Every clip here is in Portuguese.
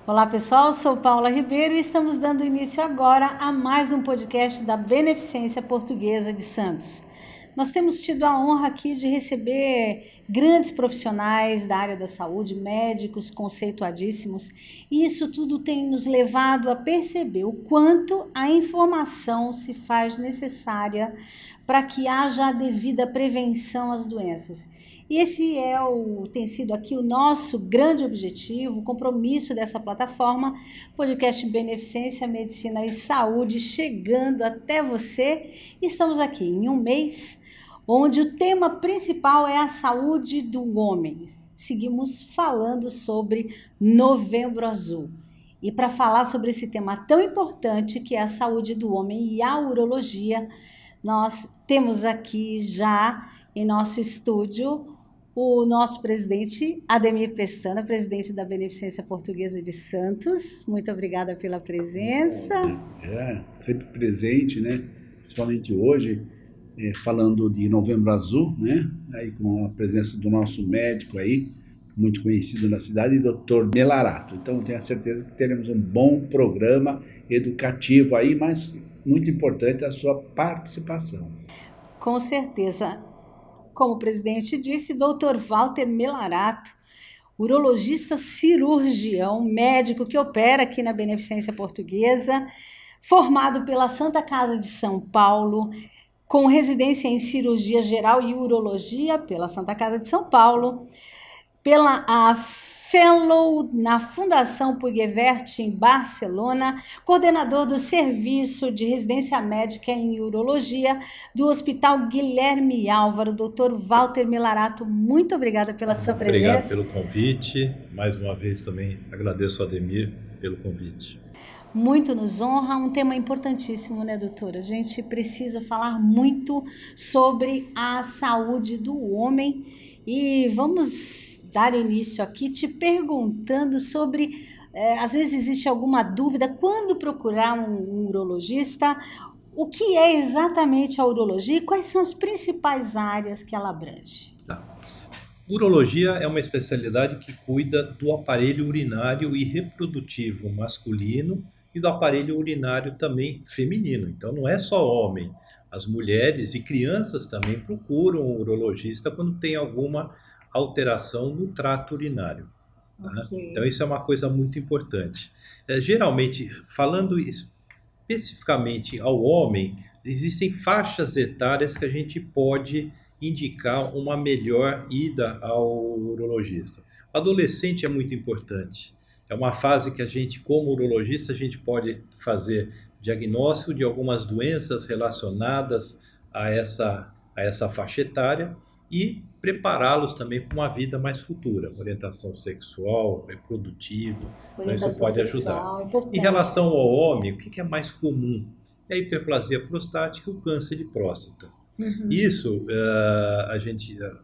Olá pessoal, sou Paula Ribeiro e estamos dando início agora a mais um podcast da Beneficência Portuguesa de Santos. Nós temos tido a honra aqui de receber grandes profissionais da área da saúde, médicos conceituadíssimos, e isso tudo tem nos levado a perceber o quanto a informação se faz necessária para que haja a devida prevenção às doenças. E esse tem sido aqui o nosso grande objetivo, o compromisso dessa plataforma, podcast Beneficência, Medicina e Saúde, chegando até você. Estamos aqui em um mês, onde o tema principal é a saúde do homem. Seguimos falando sobre Novembro Azul. E para falar sobre esse tema tão importante, que é a saúde do homem e a urologia, nós temos aqui já em nosso estúdio o nosso presidente, Ademir Pestana, presidente da Beneficência Portuguesa de Santos. Muito obrigada pela presença. Sempre presente, né? Principalmente hoje, falando de Novembro Azul, né? Aí com a presença do nosso médico aí, muito conhecido na cidade, Dr. Melarato. Então, tenho a certeza que teremos um bom programa educativo aí, mas muito importante a sua participação. Com certeza. Como o presidente disse, Dr. Walter Melarato, urologista cirurgião, médico que opera aqui na Beneficência Portuguesa, formado pela Santa Casa de São Paulo, com residência em cirurgia geral e urologia pela Santa Casa de São Paulo, pela Fellow na Fundação Puigvert em Barcelona, coordenador do Serviço de Residência Médica em Urologia do Hospital Guilherme Álvaro. Dr. Walter Melarato, muito obrigada pela sua presença. Obrigado pelo convite. Mais uma vez também agradeço ao Ademir pelo convite. Muito nos honra, um tema importantíssimo, né, doutora? A gente precisa falar muito sobre a saúde do homem e vamos dar início aqui te perguntando sobre, às vezes existe alguma dúvida, quando procurar um urologista, o que é exatamente a urologia e quais são as principais áreas que ela abrange? Urologia é uma especialidade que cuida do aparelho urinário e reprodutivo masculino e do aparelho urinário também feminino. Então não é só homem, as mulheres e crianças também procuram um urologista quando tem alguma alteração no trato urinário. Tá? Okay. Então isso é uma coisa muito importante. Geralmente, falando especificamente ao homem, existem faixas etárias que a gente pode indicar uma melhor ida ao urologista. O adolescente é muito importante. É uma fase que a gente, como urologista, a gente pode fazer diagnóstico de algumas doenças relacionadas a essa faixa etária e prepará-los também para uma vida mais futura, orientação sexual, reprodutiva, isso pode ajudar. Em relação ao homem, o que é mais comum? É a hiperplasia prostática e o câncer de próstata. Uhum. Isso,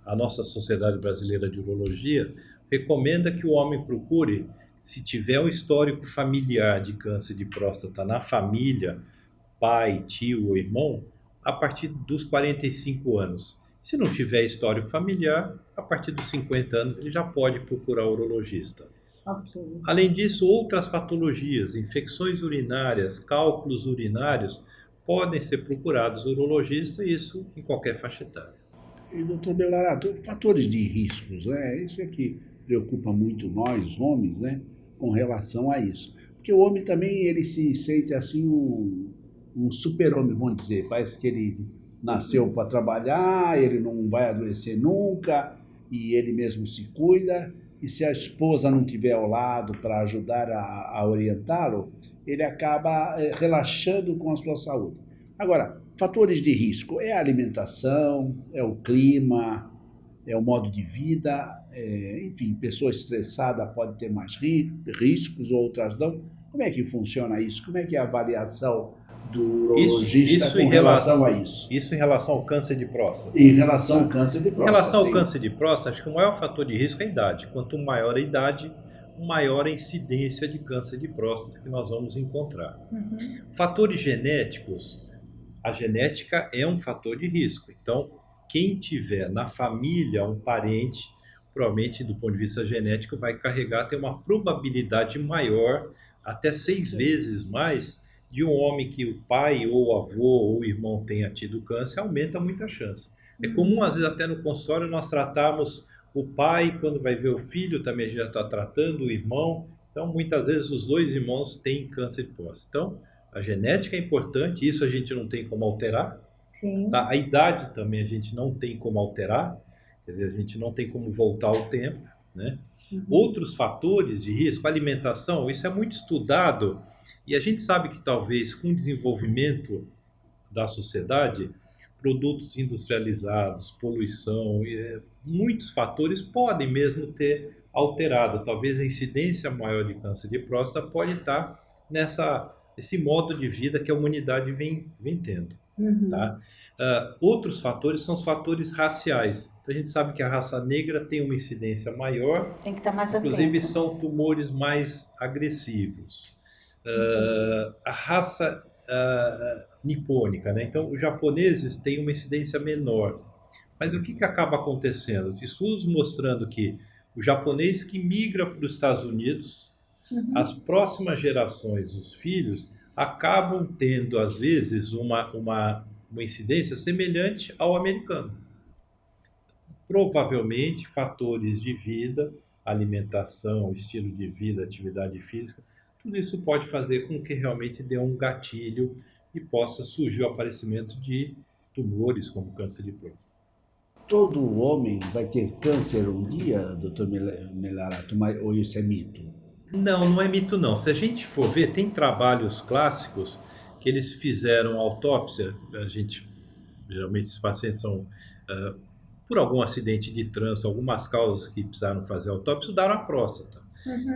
a nossa Sociedade Brasileira de Urologia recomenda que o homem procure, se tiver um histórico familiar de câncer de próstata na família, pai, tio ou irmão, a partir dos 45 anos. Se não tiver histórico familiar, a partir dos 50 anos ele já pode procurar o urologista. Okay. Além disso, outras patologias, infecções urinárias, cálculos urinários, podem ser procurados urologista, isso em qualquer faixa etária. E, doutor Melarato, fatores de riscos, né? Isso é que preocupa muito nós, homens, né? Com relação a isso. Porque o homem também, ele se sente assim um super-homem, vamos dizer, parece que ele nasceu para trabalhar, ele não vai adoecer nunca, e ele mesmo se cuida, e se a esposa não estiver ao lado para ajudar a orientá-lo, ele acaba relaxando com a sua saúde. Agora, fatores de risco, é a alimentação, é o clima, é o modo de vida, enfim, pessoa estressada pode ter mais riscos, outras não. Como é que funciona isso? Como é que é a avaliação do urologista com relação a isso? Isso em relação ao câncer de próstata? Em relação ao câncer de próstata, Em relação ao câncer de próstata, acho que o maior fator de risco é a idade. Quanto maior a idade, maior a incidência de câncer de próstata que nós vamos encontrar. Uhum. Fatores genéticos, a genética é um fator de risco. Então, quem tiver na família um parente provavelmente do ponto de vista genético vai carregar, tem uma probabilidade maior, até 6 vezes mais, de um homem que o pai ou o avô ou o irmão tenha tido câncer, aumenta muito a chance. É comum, às vezes, até no consultório, nós tratarmos o pai, quando vai ver o filho, também já está tratando o irmão. Então, muitas vezes, os dois irmãos têm câncer de próstata. Então, a genética é importante, isso a gente não tem como alterar. Sim. Tá? A idade também a gente não tem como alterar, quer dizer, a gente não tem como voltar ao tempo, né? Outros fatores de risco, alimentação, isso é muito estudado e a gente sabe que talvez com o desenvolvimento da sociedade, produtos industrializados, poluição, muitos fatores podem mesmo ter alterado. Talvez a incidência maior de câncer de próstata pode estar nesse modo de vida que a humanidade vem tendo. Tá? Outros fatores são os fatores raciais. A gente sabe que a raça negra tem uma incidência maior, Tem que estar mais inclusive atento. são tumores mais agressivos. A raça nipônica, né? Então, os japoneses têm uma incidência menor. Mas o que acaba acontecendo? Estudos mostrando que o japonês que migra para os Estados Unidos, as próximas gerações, os filhos, acabam tendo, às vezes, uma incidência semelhante ao americano. Provavelmente, fatores de vida, alimentação, estilo de vida, atividade física, tudo isso pode fazer com que realmente dê um gatilho e possa surgir o aparecimento de tumores como câncer de próstata. Todo homem vai ter câncer um dia, doutor Melarato, ou isso é mito? Não, não é mito não. Se a gente for ver, tem trabalhos clássicos que eles fizeram autópsia. Geralmente esses pacientes são por algum acidente de trânsito, algumas causas que precisaram fazer autópsia, estudaram a próstata.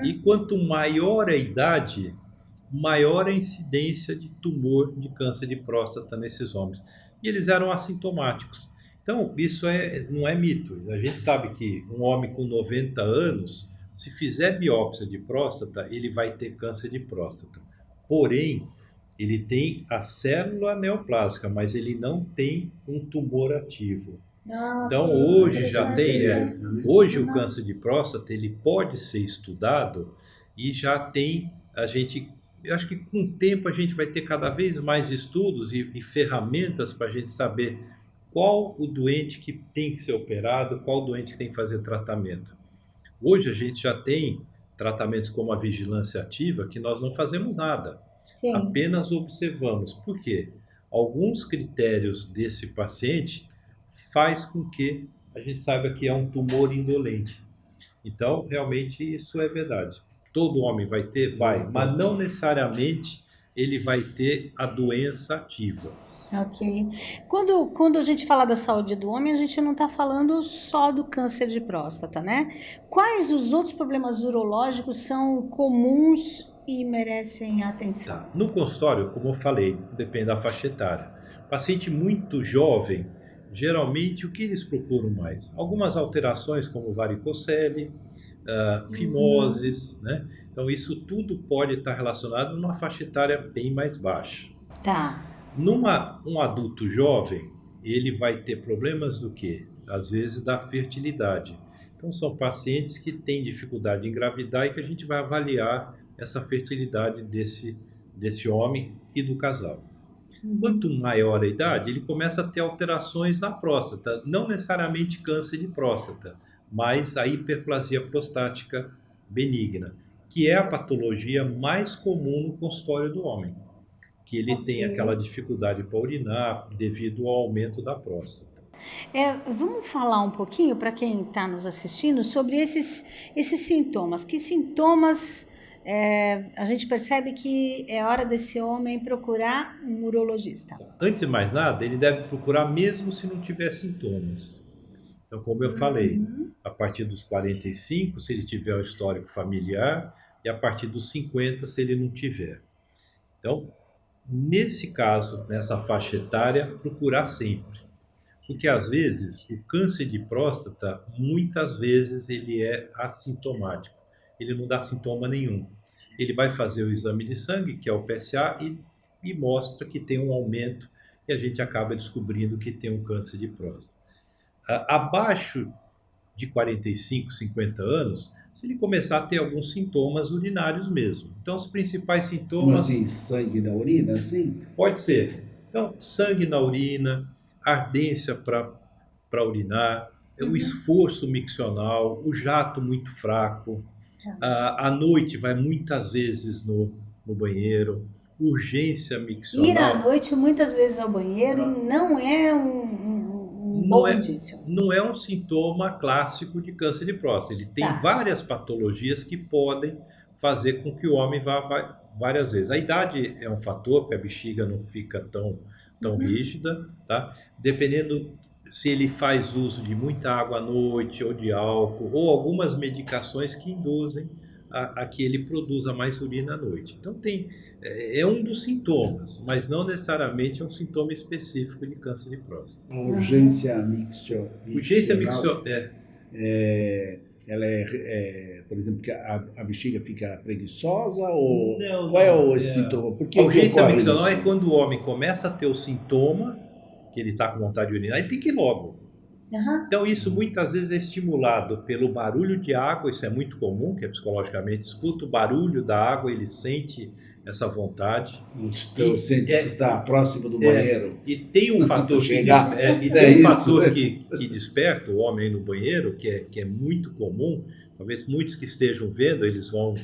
E quanto maior a idade, maior a incidência de tumor de câncer de próstata nesses homens. E eles eram assintomáticos. Então, isso não é mito. A gente sabe que um homem com 90 anos, se fizer biópsia de próstata, ele vai ter câncer de próstata. Porém, ele tem a célula neoplásica, mas ele não tem um tumor ativo. Então, hoje já tem, hoje o câncer de próstata, ele pode ser estudado e já tem, eu acho que com o tempo a gente vai ter cada vez mais estudos e ferramentas para a gente saber qual o doente que tem que ser operado, qual o doente que tem que fazer tratamento. Hoje a gente já tem tratamentos como a vigilância ativa que nós não fazemos nada, apenas observamos. Por quê? Alguns critérios desse paciente faz com que a gente saiba que é um tumor indolente. Então, realmente, isso é verdade. Todo homem vai ter? Vai, mas não necessariamente ele vai ter a doença ativa. Ok. Quando a gente fala da saúde do homem, a gente não está falando só do câncer de próstata, né? Quais os outros problemas urológicos são comuns e merecem atenção? No consultório, como eu falei, depende da faixa etária. Paciente muito jovem, geralmente o que eles procuram mais? Algumas alterações como varicocele, fimoses, né? Então isso tudo pode estar relacionado numa faixa etária bem mais baixa. Tá. Um adulto jovem, ele vai ter problemas do quê? Às vezes da fertilidade. Então são pacientes que têm dificuldade em engravidar e que a gente vai avaliar essa fertilidade desse homem e do casal. Quanto maior a idade, ele começa a ter alterações na próstata, não necessariamente câncer de próstata, mas a hiperplasia prostática benigna, que é a patologia mais comum no consultório do homem, que ele tem aquela dificuldade para urinar devido ao aumento da próstata. Vamos falar um pouquinho para quem está nos assistindo sobre esses sintomas. Que sintomas a gente percebe que é hora desse homem procurar um urologista? Antes de mais nada, ele deve procurar mesmo se não tiver sintomas. Então, como eu falei, a partir dos 45, se ele tiver o histórico familiar, e a partir dos 50, se ele não tiver. Então, nesse caso, nessa faixa etária, procurar sempre. Porque, às vezes, o câncer de próstata, muitas vezes, ele é assintomático. Ele não dá sintoma nenhum. Ele vai fazer o exame de sangue, que é o PSA, e mostra que tem um aumento, e a gente acaba descobrindo que tem um câncer de próstata. Abaixo de 45, 50 anos, se ele começar a ter alguns sintomas urinários mesmo. Então, os principais Como sintomas... assim, sangue na urina, assim? Pode ser. Então, sangue na urina, ardência para urinar, o esforço miccional, o jato muito fraco, à noite vai muitas vezes no banheiro, urgência Ir à miccional. noite muitas vezes ao banheiro não é um Não bom é, indício. não é um sintoma clássico de câncer de próstata. Ele tem Tá. várias patologias que podem fazer com que o homem vá várias vezes. A idade é um fator, porque a bexiga não fica tão rígida, tá? Dependendo se ele faz uso de muita água à noite, ou de álcool, ou algumas medicações que induzem a que ele produza mais urina à noite. Então é um dos sintomas, mas não necessariamente é um sintoma específico de câncer de próstata. A urgência Urgência miccional, miccional, ela por exemplo, que a bexiga fica preguiçosa ou Não, qual é não, o sintoma? Por que a que urgência ocorre miccional isso? é quando o homem começa a ter o sintoma, que ele está com vontade de urinar, ele tem que ir logo. Aham. Então isso muitas vezes é estimulado pelo barulho de água, isso é muito comum, que é psicologicamente, escuta o barulho da água, ele sente essa vontade. Então, sente que está próximo do banheiro. E tem um fator, Chegar. fator Isso. que desperta o homem aí no banheiro, que é muito comum, talvez muitos que estejam vendo, eles vão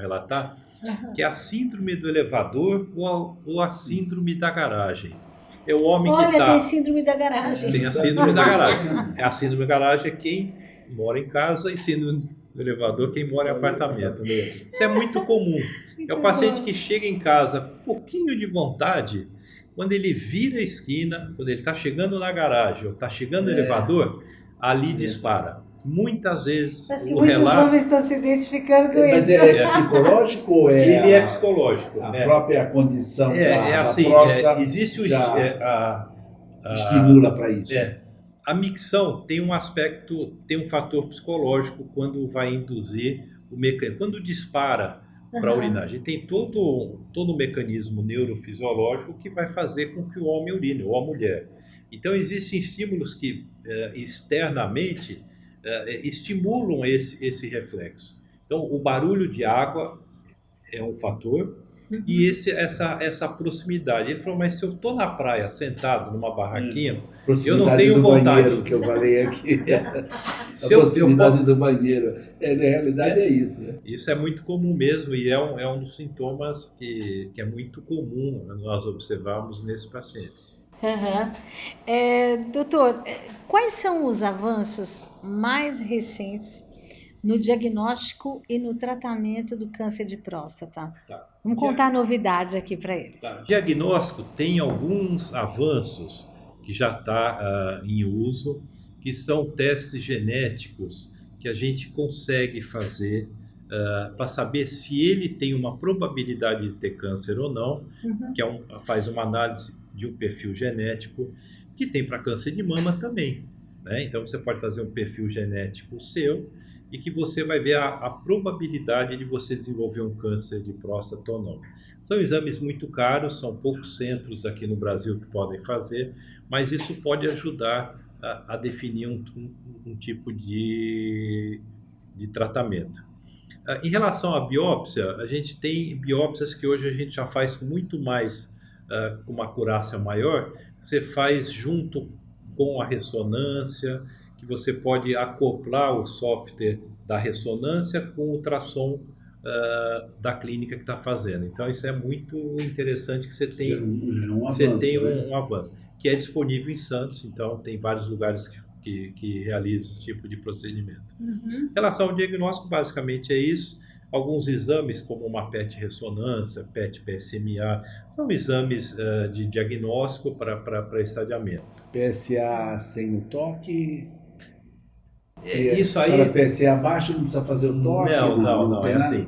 relatar, que é a síndrome do elevador ou a síndrome da garagem. É o homem que Olha, está... tem síndrome da garagem. Tem a síndrome da garagem. A síndrome da garagem é quem mora em casa e síndrome do elevador quem mora em apartamento. Isso é muito comum. É o paciente que chega em casa com um pouquinho de vontade, quando ele vira a esquina, quando ele está chegando na garagem ou está chegando no elevador, ali dispara. Muitas vezes Acho que o muitos relato... homens estão se identificando com Mas isso. é psicológico ou Ele é psicológico. a própria condição da assim, próstata existe o... estimula para isso? A micção tem um aspecto, tem um fator psicológico quando vai induzir o mecanismo. Quando dispara para a urinagem, tem todo um mecanismo neurofisiológico que vai fazer com que o homem urine, ou a mulher. Então, existem estímulos que externamente estimulam esse reflexo. Então, o barulho de água é um fator, e essa proximidade. Ele falou, mas se eu estou na praia sentado numa barraquinha, eu não tenho do vontade. banheiro que eu falei aqui. Se A eu proximidade do banheiro. Na realidade é isso. Né? Isso é muito comum mesmo, e é um dos sintomas que é muito comum nós observarmos nesses pacientes. Doutor, quais são os avanços mais recentes no diagnóstico e no tratamento do câncer de próstata? Tá. Vamos contar novidade aqui para eles. Tá. Diagnóstico tem alguns avanços que já está em uso, que são testes genéticos que a gente consegue fazer para saber se ele tem uma probabilidade de ter câncer ou não, que faz uma análise de um perfil genético, que tem para câncer de mama também. Né? Então você pode fazer um perfil genético seu e que você vai ver a probabilidade de você desenvolver um câncer de próstata ou não. São exames muito caros, são poucos centros aqui no Brasil que podem fazer, mas isso pode ajudar a definir um tipo de tratamento. Em relação à biópsia, a gente tem biópsias que hoje a gente já faz com muito mais, com uma acurácia maior. Você faz junto com a ressonância, que você pode acoplar o software da ressonância com o ultrassom da clínica que está fazendo. Então isso é muito interessante que você tem um avanço, que é disponível em Santos, então tem vários lugares que realizam esse tipo de procedimento. Em relação ao diagnóstico, basicamente é isso. Alguns exames, como uma PET-ressonância, PET-PSMA, são exames de diagnóstico para estadiamento. PSA sem o toque? Isso aí... Para PSA baixo não precisa fazer o toque? Não tem é nada? assim.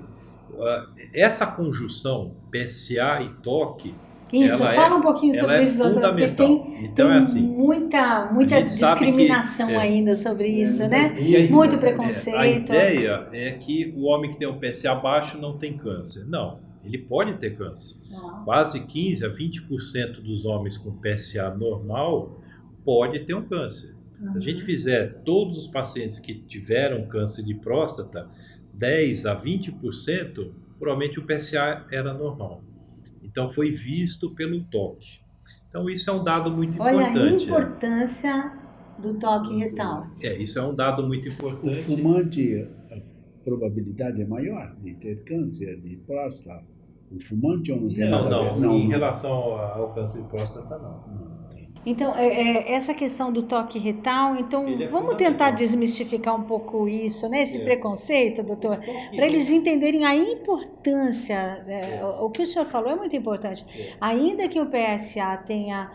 Essa conjunção PSA e toque, Isso, fala um pouquinho sobre isso, doutor, porque tem assim, muita discriminação ainda sobre isso, né? Muito preconceito. A ideia é que o homem que tem um PSA baixo não tem câncer. Não, ele pode ter câncer. Quase 15 a 20% dos homens com PSA normal pode ter um câncer. Se a gente fizer todos os pacientes que tiveram câncer de próstata, 10 a 20%, provavelmente o PSA era normal. Então foi visto pelo toque. Então isso é um dado muito Olha a importante. importância do toque retal. Isso é um dado muito O importante. fumante, a probabilidade é maior de ter câncer de próstata. O fumante ou não tem nada a ver? Não, em relação ao câncer de próstata, não. Então, essa questão do toque retal, então Ele é vamos fundamental. tentar desmistificar um pouco isso, né? Esse É. preconceito, doutor, para eles entenderem a importância, o que o senhor falou é muito importante. Ainda que o PSA tenha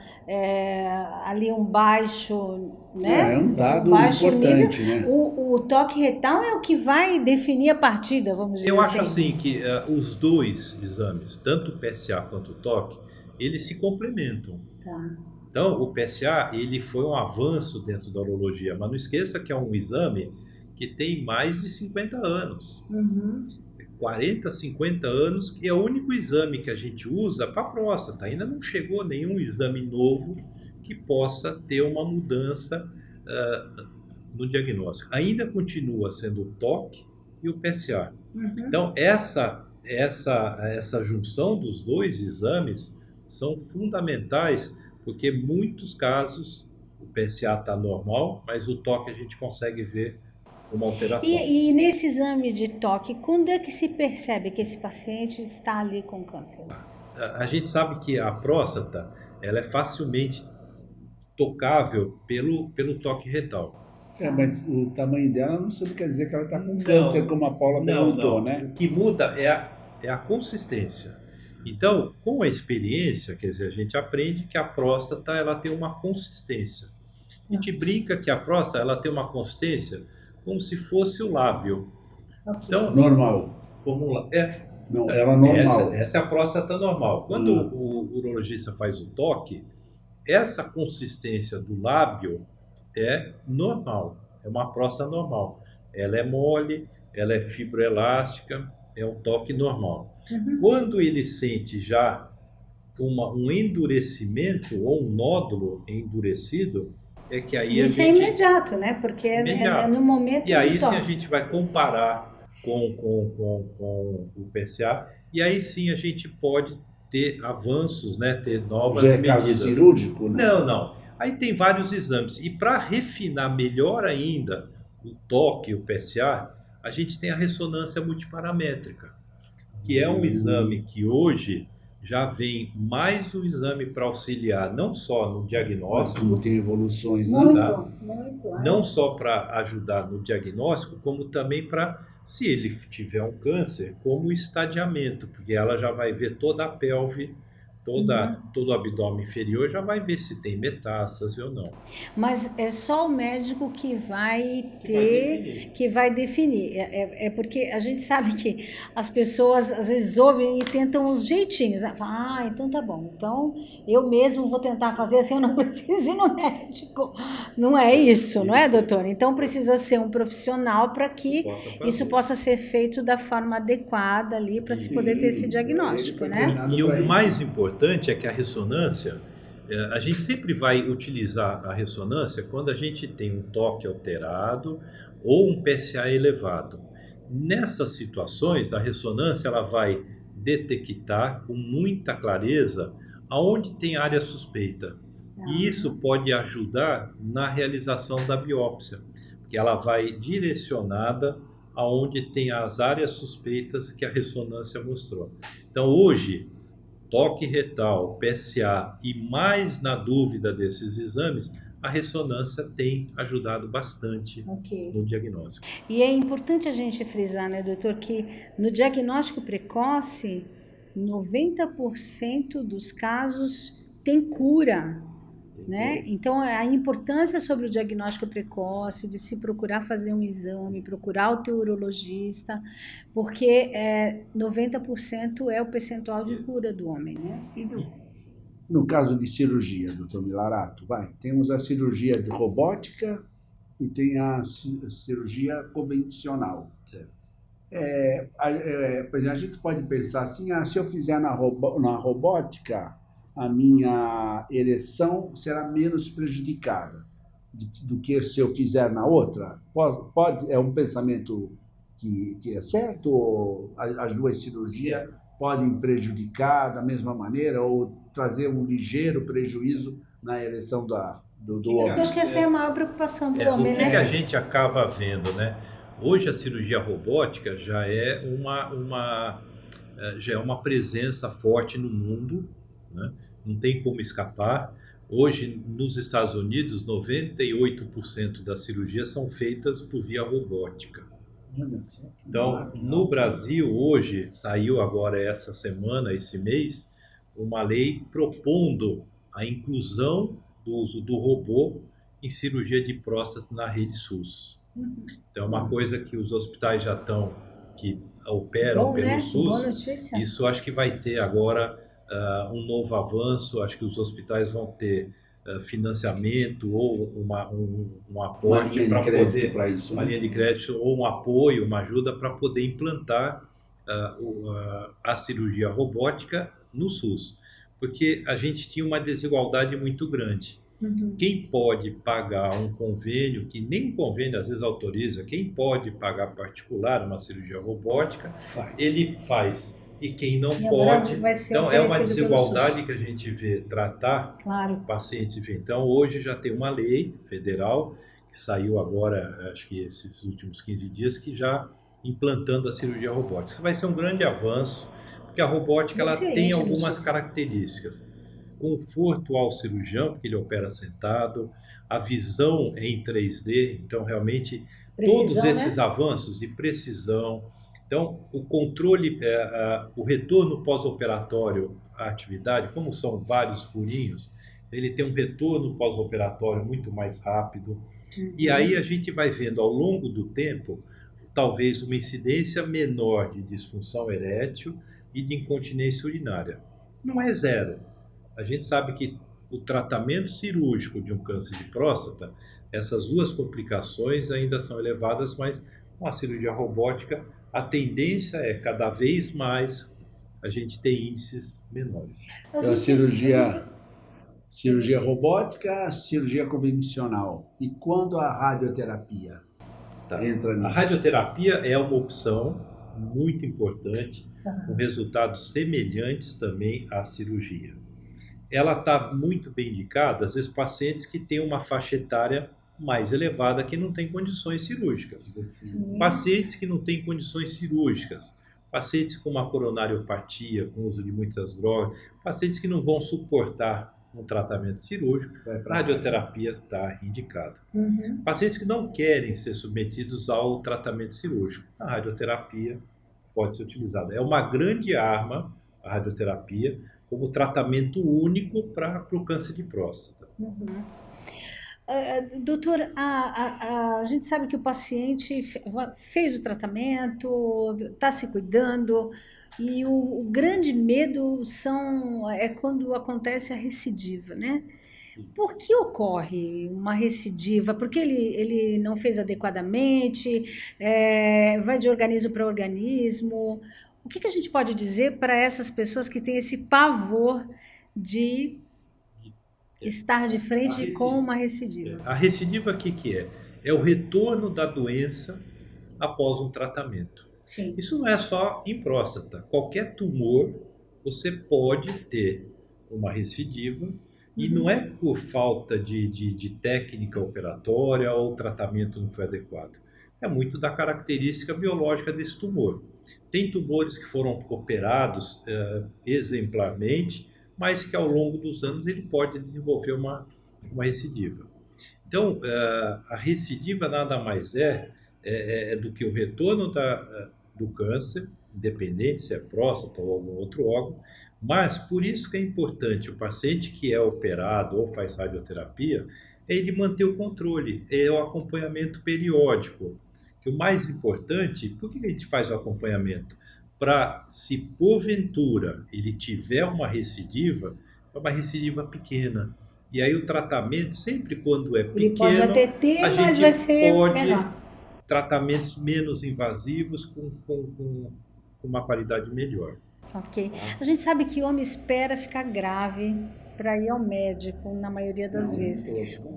ali um baixo, né? É um dado baixo importante, nível, né? o toque retal é o que vai definir a partida, vamos dizer Eu assim. acho assim que os dois exames, tanto o PSA quanto o toque, eles se complementam. Tá. Então, o PSA, ele foi um avanço dentro da urologia, mas não esqueça que é um exame que tem mais de 50 anos. 40, 50 anos, que é o único exame que a gente usa para a próstata. Ainda não chegou nenhum exame novo que possa ter uma mudança no diagnóstico. Ainda continua sendo o toque e o PSA. Então, essa junção dos dois exames são fundamentais, porque em muitos casos o PSA está normal, mas o toque a gente consegue ver uma alteração. E nesse exame de toque, quando é que se percebe que esse paciente está ali com câncer? A gente sabe que a próstata ela é facilmente tocável pelo toque retal. Mas o tamanho dela não sempre quer dizer que ela está com câncer, como a Paula perguntou, né? O que muda é a consistência. Então, com a experiência, quer dizer, a gente aprende que a próstata ela tem uma consistência. A gente brinca que a próstata ela tem uma consistência como se fosse o lábio. Então, Normal. Não, ela é normal. Essa é a próstata normal. Quando o urologista faz o toque, essa consistência do lábio é normal, é uma próstata normal. Ela é mole, ela é fibroelástica, é um toque normal. Quando ele sente já um endurecimento ou um nódulo endurecido, é que aí isso a gente... é imediato, né? Porque é no momento E aí do toque. sim a gente vai comparar com o PSA, e aí sim a gente pode ter avanços, né? Ter novas Já é medidas. caso cirúrgico? Né? Não. Aí tem vários exames. E para refinar melhor ainda o toque e o PSA, a gente tem a ressonância multiparamétrica, que é um exame que hoje já vem mais um exame para auxiliar, não só no diagnóstico, Como tem evoluções, né? Muito. não só para ajudar no diagnóstico, como também para, se ele tiver um câncer, como estadiamento, porque ela já vai ver toda a pelve, todo o abdômen inferior, já vai ver se tem metástase ou não. Mas é só o médico que vai definir. É porque a gente sabe que as pessoas às vezes ouvem e tentam os jeitinhos. Falam, então tá bom. Então eu mesmo vou tentar fazer assim, eu não preciso ir no médico. Não é isso, não é, doutor? Então precisa ser um profissional para que isso possa ser feito da forma adequada ali, para se poder ter esse diagnóstico, né? E o mais importante é que a ressonância, a gente sempre vai utilizar a ressonância quando a gente tem um toque alterado ou um PSA elevado. Nessas situações, a ressonância ela vai detectar com muita clareza aonde tem área suspeita. E isso pode ajudar na realização da biópsia, porque ela vai direcionada aonde tem as áreas suspeitas que a ressonância mostrou. Então, hoje, toque retal, PSA e mais na dúvida desses exames, a ressonância tem ajudado bastante no diagnóstico. E é importante a gente frisar, né, doutor, que no diagnóstico precoce, 90% dos casos tem cura, né? Então, a importância sobre o diagnóstico precoce, de se procurar fazer um exame, procurar o teu urologista, porque 90% é o percentual de cura do homem, né? E no caso de cirurgia, doutor Milarato, temos a cirurgia de robótica e tem a cirurgia convencional. Certo. Por exemplo, a gente pode pensar assim, se eu fizer na robótica, a minha ereção será menos prejudicada. do que se eu fizer na outra? É um pensamento que é certo? Ou as duas cirurgias podem prejudicar da mesma maneira ou trazer um ligeiro prejuízo na ereção do Eu homem? acho que essa é a maior preocupação do O homem, que a né? gente acaba vendo, né? Hoje a cirurgia robótica já é uma presença forte no mundo, né? Não tem como escapar. Hoje, nos Estados Unidos, 98% das cirurgias são feitas por via robótica. Olha só, que Então, maravilha. no Brasil, hoje, saiu agora essa semana, esse mês, uma lei propondo a inclusão do uso do robô em cirurgia de próstata na rede SUS. Então, é uma coisa que os hospitais já estão, que operam Bom, pelo né? Boa SUS. notícia. Isso acho que vai ter agora um novo avanço. Acho que os hospitais vão ter financiamento ou um Uma aporte linha de para crédito poder, para isso, uma né? linha de crédito ou um apoio, uma ajuda para poder implantar a cirurgia robótica no SUS. Porque a gente tinha uma desigualdade muito grande. Quem pode pagar um convênio, que nem um convênio às vezes autoriza, quem pode pagar particular uma cirurgia robótica, Faz. ele faz. E quem não E agora pode. vai ser Então, é uma oferecido pelo desigualdade SUS. que a gente vê tratar Claro. pacientes. Então, hoje já tem uma lei federal que saiu agora, acho que esses últimos 15 dias, que já implantando a cirurgia robótica. Isso vai ser um grande avanço, porque a robótica ela tem Excelente algumas notícia. características. Conforto ao cirurgião, porque ele opera sentado, a visão é em 3D, então realmente todos Precisão, esses né? avanços de precisão. Então, o controle, o retorno pós-operatório à atividade, como são vários furinhos, ele tem um retorno pós-operatório muito mais rápido. E aí a gente vai vendo ao longo do tempo, talvez uma incidência menor de disfunção erétil e de incontinência urinária. Não é zero. A gente sabe que o tratamento cirúrgico de um câncer de próstata, essas duas complicações ainda são elevadas, mas com a cirurgia robótica, a tendência é cada vez mais a gente ter índices menores. Então, cirurgia robótica, cirurgia convencional. E quando a radioterapia entra nisso? A radioterapia é uma opção muito importante, com resultados semelhantes também à cirurgia. Ela está muito bem indicada, às vezes, pacientes que têm uma faixa etária mais elevada, que não têm condições cirúrgicas. Pacientes que não têm condições cirúrgicas, pacientes com uma coronariopatia, com uso de muitas drogas, pacientes que não vão suportar um tratamento cirúrgico, a radioterapia está indicada. Pacientes que não querem ser submetidos ao tratamento cirúrgico, a radioterapia pode ser utilizada. É uma grande arma, a radioterapia, como tratamento único para o câncer de próstata. Doutor, a gente sabe que o paciente fez o tratamento, está se cuidando, e o grande medo é quando acontece a recidiva, né? Por que ocorre uma recidiva? Porque ele não fez adequadamente, vai de organismo para organismo. O que a gente pode dizer para essas pessoas que têm esse pavor de estar de frente com uma recidiva? A recidiva, o que é? É o retorno da doença após um tratamento. Sim. Isso não é só em próstata. Qualquer tumor, você pode ter uma recidiva, e não é por falta de técnica operatória ou o tratamento não foi adequado. É muito da característica biológica desse tumor. Tem tumores que foram operados exemplarmente, mas que ao longo dos anos ele pode desenvolver uma recidiva. Então, a recidiva nada mais é do que o retorno do câncer, independente se é próstata ou algum outro órgão, mas por isso que é importante o paciente que é operado ou faz radioterapia, é ele manter o controle, é o acompanhamento periódico. Que o mais importante, por que a gente faz o acompanhamento? Para, se porventura ele tiver uma recidiva, é uma recidiva pequena. E aí o tratamento, sempre quando é pequeno, Ele pode até ter, a mas gente vai ser pode menor. tratamentos menos invasivos com uma qualidade melhor. Ok. A gente sabe que homem espera ficar grave para ir ao médico, na maioria das Não, vezes. todos.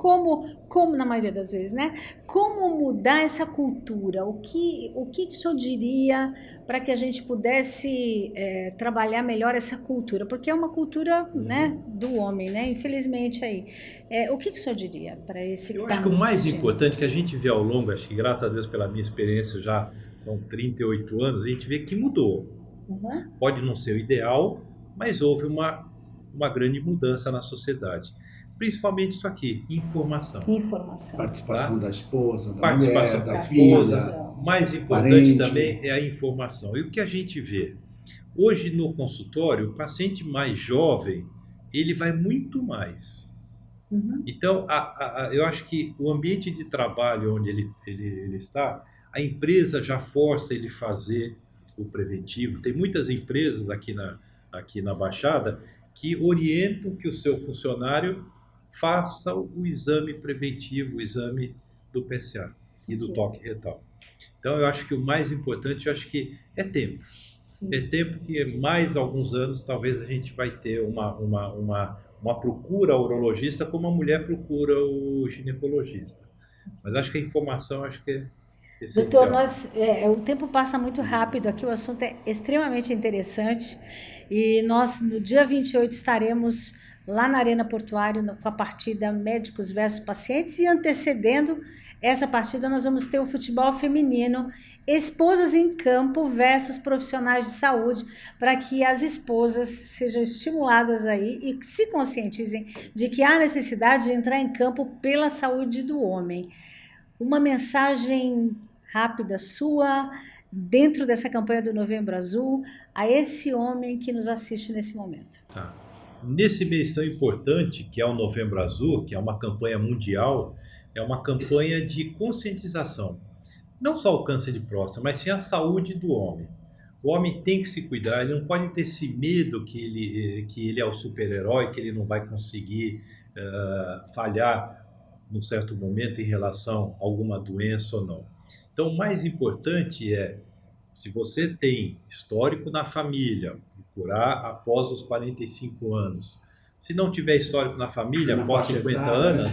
Como na maioria das vezes, né? Como mudar essa cultura? O que o senhor diria para que a gente pudesse trabalhar melhor essa cultura? Porque é uma cultura, né, do homem, né? Infelizmente aí. O que o senhor diria para esse que Eu está acho que o nos mais assistindo? importante que a gente vê ao longo, acho que graças a Deus pela minha experiência já são 38 anos, a gente vê que mudou. Uhum. Pode não ser o ideal, mas houve uma grande mudança na sociedade. Principalmente isso aqui, informação. Informação. Participação Tá? da esposa, da Participação mulher, da da esposa. filha, Mais importante parente. também é a informação. E o que a gente vê? Hoje no consultório, o paciente mais jovem, ele vai muito mais. Uhum. Então, eu acho que o ambiente de trabalho onde ele está, a empresa já força ele fazer o preventivo. Tem muitas empresas aqui na Baixada que orientam que o seu funcionário faça o exame preventivo, o exame do PSA e do toque retal. Então, eu acho que o mais importante, eu acho que é tempo. Sim. É tempo que mais alguns anos talvez a gente vai ter uma procura ao urologista como a mulher procura o ginecologista. Mas acho que a informação acho que é Doutor, essencial. o tempo passa muito rápido aqui, o assunto é extremamente interessante e nós, no dia 28, estaremos lá na Arena Portuário com a partida Médicos versus Pacientes e antecedendo essa partida nós vamos ter o futebol feminino, esposas em campo versus profissionais de saúde, para que as esposas sejam estimuladas aí e se conscientizem de que há necessidade de entrar em campo pela saúde do homem. Uma mensagem rápida sua, dentro dessa campanha do Novembro Azul, a esse homem que nos assiste nesse momento. Tá. Nesse mês tão importante, que é o Novembro Azul, que é uma campanha mundial, é uma campanha de conscientização. Não só o câncer de próstata, mas sim a saúde do homem. O homem tem que se cuidar, ele não pode ter esse medo que ele é o super-herói, que ele não vai conseguir falhar num certo momento em relação a alguma doença ou não. Então, o mais importante é, se você tem histórico na família, procurar após os 45 anos. Se não tiver histórico na família, após 50 anos,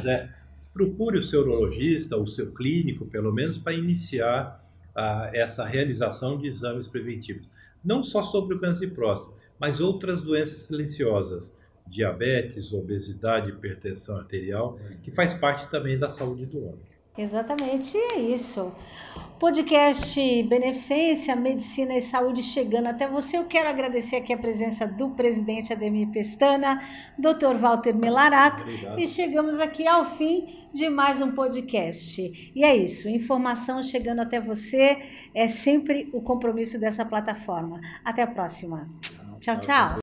procure o seu urologista, o seu clínico, pelo menos, para iniciar essa realização de exames preventivos. Não só sobre o câncer de próstata, mas outras doenças silenciosas, diabetes, obesidade, hipertensão arterial, que faz parte também da saúde do homem. Exatamente, é isso. Podcast Beneficência, Medicina e Saúde chegando até você. Eu quero agradecer aqui a presença do presidente Ademir Pestana, Dr. Walter Melarato. Obrigado. E chegamos aqui ao fim de mais um podcast. E é isso, informação chegando até você é sempre o compromisso dessa plataforma. Até a próxima. Tchau, tchau.